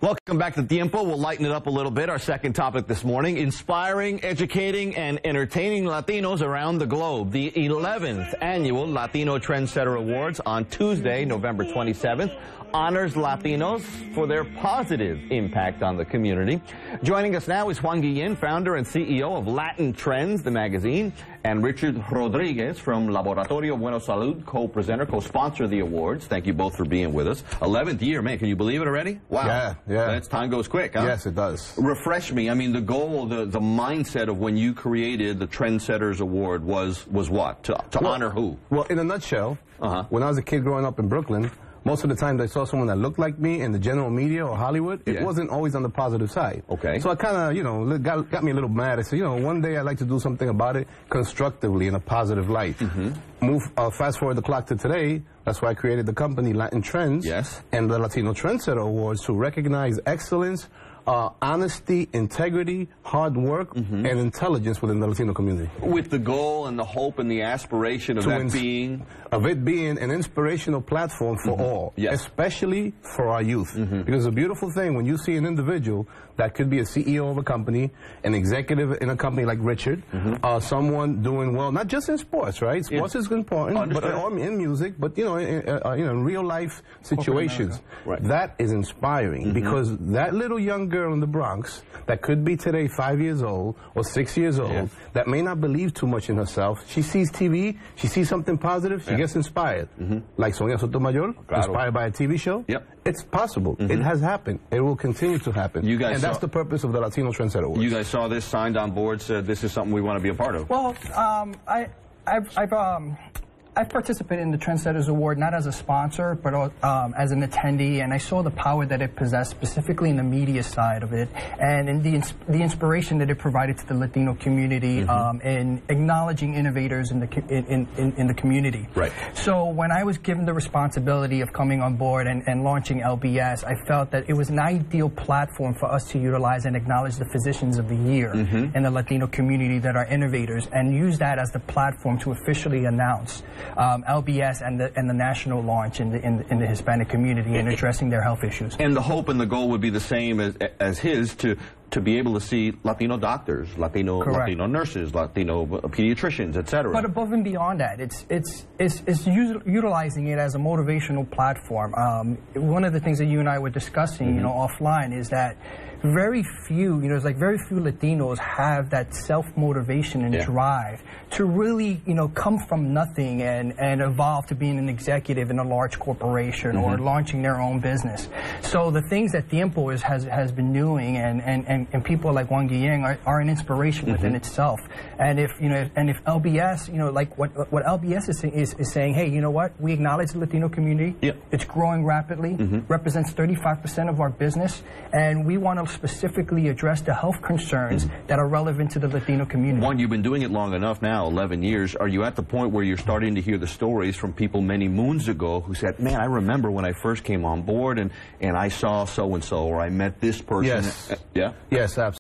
Welcome back to Tiempo. We'll lighten it up a little bit. Our second topic this morning, inspiring, educating, and entertaining Latinos around the globe. The 11th Annual Latino Trendsetter Awards on Tuesday, November 27th, honors Latinos for their positive impact on the community. Joining us now is Juan Guillen, founder and CEO of Latin Trends, the magazine, and Richard Rodriguez from Laboratorio, Buena, Salud, co-presenter, co-sponsor of the awards. Thank you both for being with us. 11th year, man, can you believe it already? Wow. Yeah. That's, time goes quick, huh? Yes, it does. Refresh me. I mean, the goal, the mindset of when you created the Trendsetters Award was what? To honor who? Well, in a nutshell, when I was a kid growing up in Brooklyn, most of the times I saw someone that looked like me in the general media or Hollywood, it wasn't always on the positive side. Okay. So I kind of, you know, got me a little mad. I said, you know, one day I'd like to do something about it constructively in a positive light. Fast forward the clock to today, that's why I created the company Latin Trends and the Latino Trendsetter Awards to recognize excellence, honesty, integrity, hard work, and intelligence within the Latino community. With the goal and the hope and the aspiration of it being an inspirational platform for all, especially for our youth. Because it's a beautiful thing when you see an individual that could be a CEO of a company, an executive in a company like Richard, someone doing well, not just in sports, right? Sports is important, but in music, but you know, in real life situations. That is inspiring because that little young girl in the Bronx that could be today 5 years old or 6 years old that may not believe too much in herself, she sees TV, she sees something positive, she gets inspired. Like Sonia Sotomayor, inspired by a TV show. It's possible. It has happened. It will continue to happen. You guys, and that's the purpose of the Latino Trendsetter Awards. You guys saw this, signed on board, said this is something we want to be a part of. Well, I've participated in the Trendsetters Award not as a sponsor, but as an attendee, and I saw the power that it possessed, specifically in the media side of it, and in the inspiration that it provided to the Latino community in acknowledging innovators in the community. So when I was given the responsibility of coming on board and launching LBS, I felt that it was an ideal platform for us to utilize and acknowledge the physicians of the year in the Latino community that are innovators, and use that as the platform to officially announce LBS and the national launch in the Hispanic community and addressing their health issues. And the hope and the goal would be the same as his, to be able to see Latino doctors, Latino nurses, Latino pediatricians, etc. But above and beyond that, it's utilizing it as a motivational platform. One of the things that you and I were discussing, you know, offline, is that very few, you know, it's like very few Latinos have that self-motivation and drive to really, you know, come from nothing and evolve to being an executive in a large corporation or launching their own business. So the things that Tiempo has been doing and people like Juan Guillen are an inspiration within itself. And if, you know, and if LBS, you know, like what LBS is saying, hey, you know what, we acknowledge the Latino community, it's growing rapidly, represents 35% of our business, and we want to specifically address the health concerns that are relevant to the Latino community. Juan, you've been doing it long enough now, 11 years. Are you at the point where you're starting to hear the stories from people many moons ago who said, man, I remember when I first came on board and I saw so-and-so, or I met this person? Yes. Yes, absolutely.